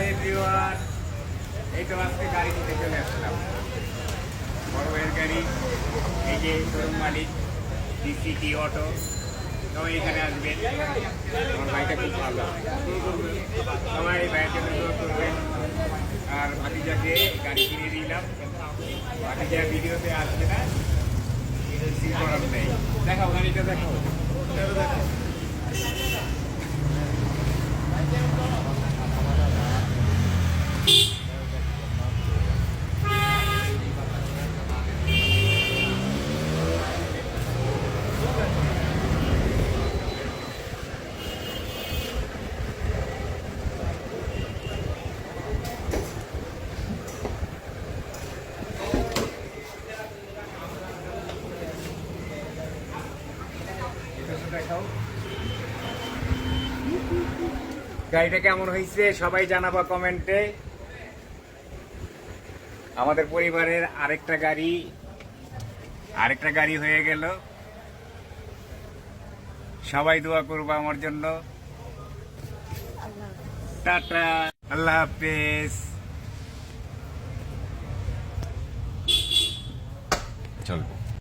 Everyone, এই তো আজকে গাড়ি নিতে চলে আসলাম, বড় ভাইয়ের গাড়ি। এই যে শোরুম মালিক ডিসিটি অটো, সবাই এখানে আসবেন। আমার ভাইটা খুব ভালো, সবাই এই ভাইয়ের জন্য দোয়া করবেন। আর ভাতিজাকে গাড়ি কিনে দিলাম, ভাতিজা ভিডিওতে আসবে না, কিছু করার নেই। দেখাও গাড়িটা, দেখাও দেখো। দেখাও গাড়িটা কেমন হয়েছে সবাই জানাবা কমেন্টে। আমাদের পরিবারের আরেকটা গাড়ি হয়ে গেল। সবাই দোয়া করবো আমার জন্য। টাটা, আল্লাহ হাফেজ। চল।